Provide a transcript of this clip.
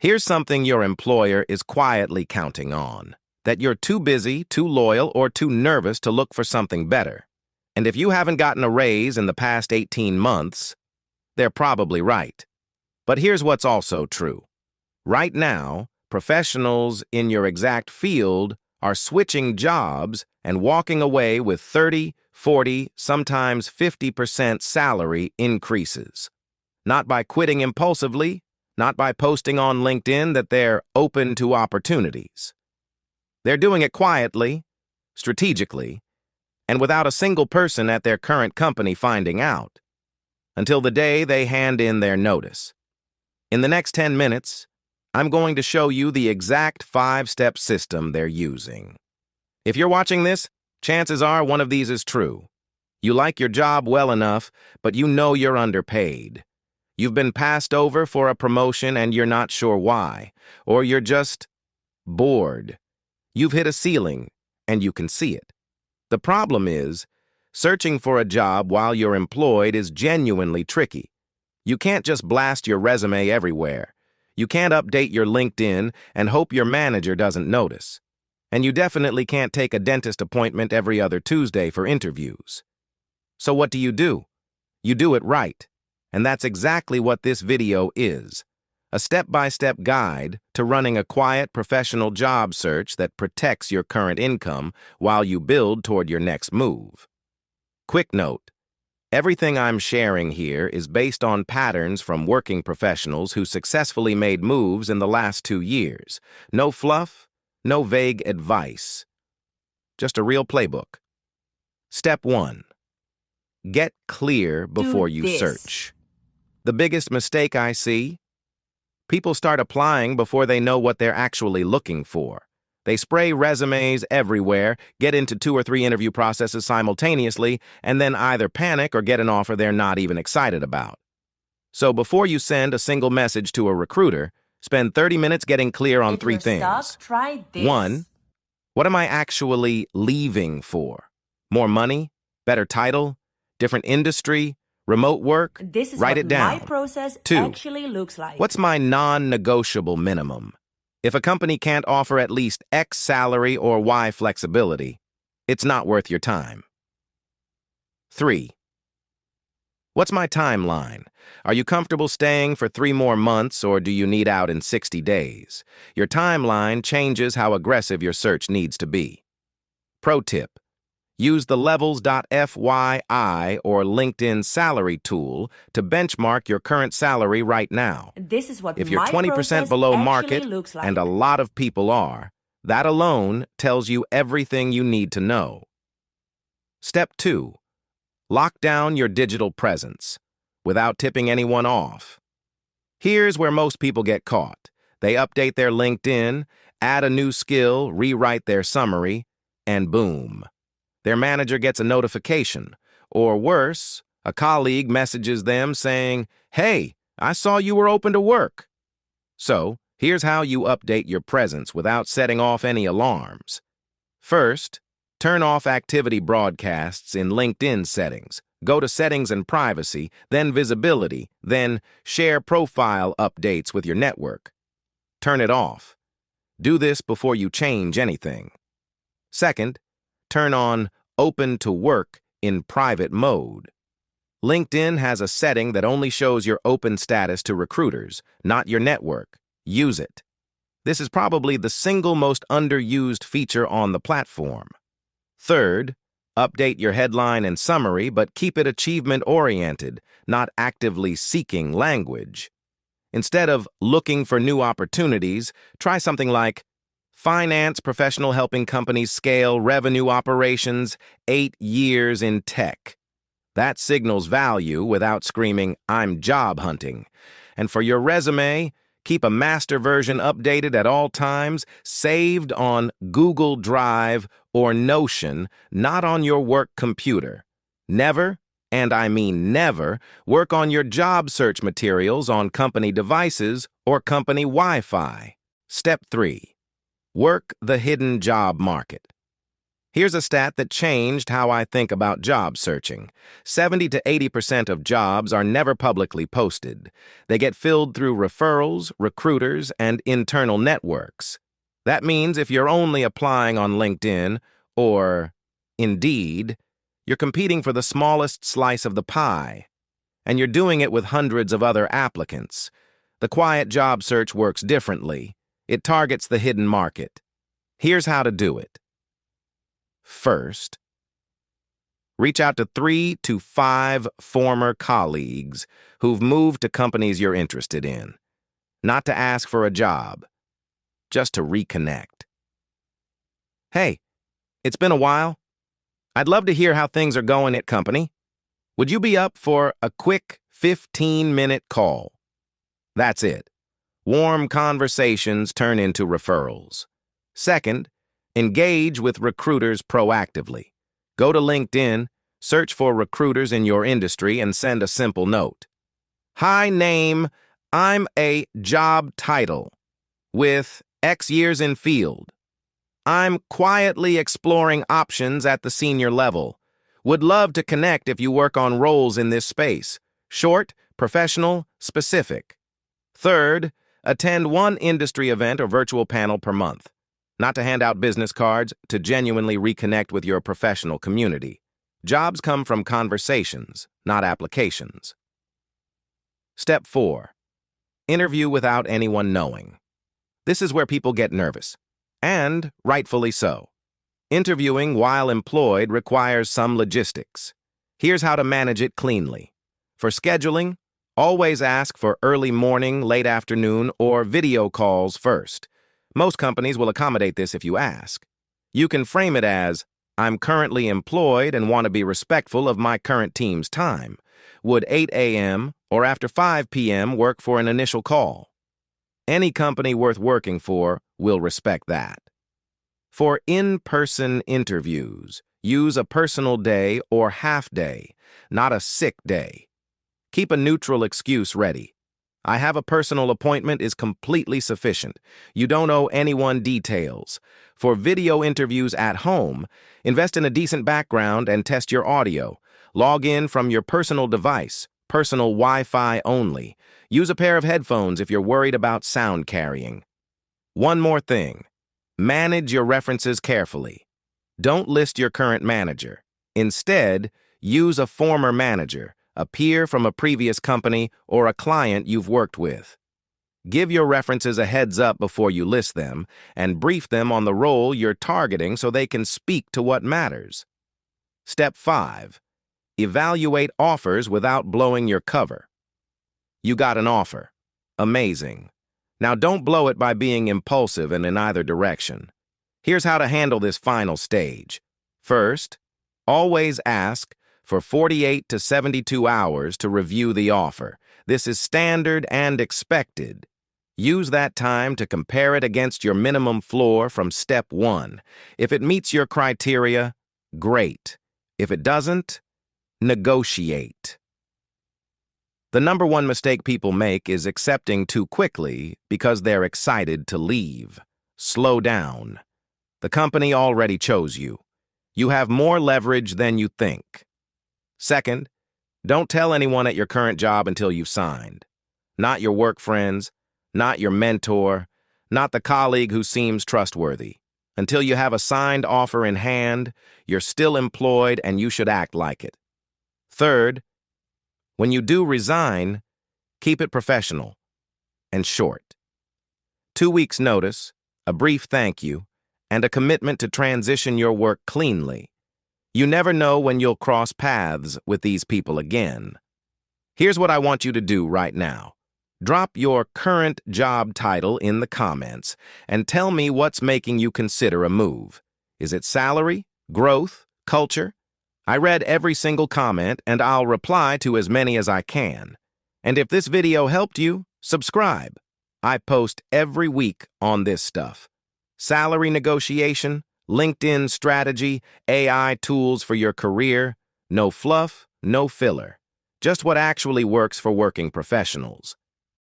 Here's something your employer is quietly counting on: that you're too busy, too loyal, or too nervous to look for something better. And if you haven't gotten a raise in the past 18 months, they're probably right. But here's what's also true. Right now, professionals in your exact field are switching jobs and walking away with 30, 40, sometimes 50% salary increases. Not by quitting impulsively, not by posting on LinkedIn that they're open to opportunities. They're doing it quietly, strategically, and without a single person at their current company finding out, until the day they hand in their notice. In the next 10 minutes, I'm going to show you the exact 5-step system they're using. If you're watching this, chances are one of these is true. You like your job well enough, but you know you're underpaid. You've been passed over for a promotion and you're not sure why, or you're just bored. You've hit a ceiling, and you can see it. The problem is, searching for a job while you're employed is genuinely tricky. You can't just blast your resume everywhere. You can't update your LinkedIn and hope your manager doesn't notice. And you definitely can't take a dentist appointment every other Tuesday for interviews. So what do? You do it right. And that's exactly what this video is: a step-by-step guide to running a quiet, professional job search that protects your current income while you build toward your next move. Quick note: everything I'm sharing here is based on patterns from working professionals who successfully made moves in the last 2 years. No fluff, no vague advice. Just a real playbook. Step 1. Get clear before you search. The biggest mistake I see: people start applying before they know what they're actually looking for. They spray resumes everywhere, get into 2 or 3 interview processes simultaneously, and then either panic or get an offer they're not even excited about. So before you send a single message to a recruiter, spend 30 minutes getting clear on 3 things. Try this. 1. What am I actually leaving for? More money? Better title? Different industry? Remote work? This is Write what it down. my process 2. actually looks like. What's my non-negotiable minimum? If a company can't offer at least X salary or Y flexibility, it's not worth your time. 3. What's my timeline? Are you comfortable staying for 3 more months, or do you need out in 60 days? Your timeline changes how aggressive your search needs to be. Pro tip: use the levels.fyi or LinkedIn salary tool to benchmark your current salary right now. This is what If you're my 20% process below actually market, looks like. and a lot of people are, that alone tells you everything you need to know. Step 2. Lock down your digital presence without tipping anyone off. Here's where most people get caught. They update their LinkedIn, add a new skill, rewrite their summary, and boom. Their manager gets a notification, or worse, a colleague messages them saying, "Hey, I saw you were open to work." So, here's how you update your presence without setting off any alarms. First, turn off activity broadcasts in LinkedIn settings. Go to Settings and Privacy, then Visibility, then Share Profile Updates with your network. Turn it off. Do this before you change anything. Second, turn on Open to Work in private mode. LinkedIn has a setting that only shows your open status to recruiters, not your network. Use it. This is probably the single most underused feature on the platform. Third, update your headline and summary, but keep it achievement-oriented, not actively seeking language. Instead of looking for new opportunities, try something like finance professional helping companies scale revenue operations, 8 years in tech. That signals value without screaming, "I'm job hunting." And for your resume, keep a master version updated at all times, saved on Google Drive or Notion, not on your work computer. Never, and I mean never, work on your job search materials on company devices or company Wi-Fi. Step 3. Work the hidden job market. Here's a stat that changed how I think about job searching. 70 to 80% of jobs are never publicly posted. They get filled through referrals, recruiters, and internal networks. That means if you're only applying on LinkedIn or Indeed, you're competing for the smallest slice of the pie, and you're doing it with hundreds of other applicants. The quiet job search works differently. It targets the hidden market. Here's how to do it. First, reach out to 3 to 5 former colleagues who've moved to companies you're interested in. Not to ask for a job, just to reconnect. Hey, it's been a while. I'd love to hear how things are going at company. Would you be up for a quick 15-minute call? That's it. Warm conversations turn into referrals. Second, engage with recruiters proactively. Go to LinkedIn, search for recruiters in your industry, and send a simple note. Hi, name, I'm a job title with X years in field. I'm quietly exploring options at the senior level. Would love to connect if you work on roles in this space. Short, professional, specific. Third, attend one industry event or virtual panel per month. Not to hand out business cards, to genuinely reconnect with your professional community. Jobs come from conversations, not applications. Step 4. Interview without anyone knowing. This is where people get nervous, and rightfully so. Interviewing while employed requires some logistics. Here's how to manage it cleanly. For scheduling, always ask for early morning, late afternoon, or video calls first. Most companies will accommodate this if you ask. You can frame it as, I'm currently employed and want to be respectful of my current team's time. Would 8 a.m. or after 5 p.m. work for an initial call? Any company worth working for will respect that. For in-person interviews, use a personal day or half day, not a sick day. Keep a neutral excuse ready. I have a personal appointment is completely sufficient. You don't owe anyone details. For video interviews at home, invest in a decent background and test your audio. Log in from your personal device, personal Wi-Fi only. Use a pair of headphones if you're worried about sound carrying. One more thing. Manage your references carefully. Don't list your current manager. Instead, use a former manager, a peer from a previous company, or a client you've worked with. Give your references a heads up before you list them, and brief them on the role you're targeting so they can speak to what matters. Step 5. Evaluate offers without blowing your cover. You got an offer. Amazing. Now don't blow it by being impulsive and in either direction. Here's how to handle this final stage. First, always ask for 48 to 72 hours to review the offer. This is standard and expected. Use that time to compare it against your minimum floor from step 1. If it meets your criteria, great. If it doesn't, negotiate. The number one mistake people make is accepting too quickly because they're excited to leave. Slow down. The company already chose you. You have more leverage than you think. Second, don't tell anyone at your current job until you've signed. Not your work friends, not your mentor, not the colleague who seems trustworthy. Until you have a signed offer in hand, you're still employed and you should act like it. Third, when you do resign, keep it professional and short. 2 weeks' notice, a brief thank you, and a commitment to transition your work cleanly. You never know when you'll cross paths with these people again. Here's what I want you to do right now. Drop your current job title in the comments and tell me what's making you consider a move. Is it salary, growth, culture? I read every single comment and I'll reply to as many as I can. And if this video helped you, subscribe. I post every week on this stuff. Salary negotiation, LinkedIn strategy, AI tools for your career. No fluff, no filler. Just what actually works for working professionals.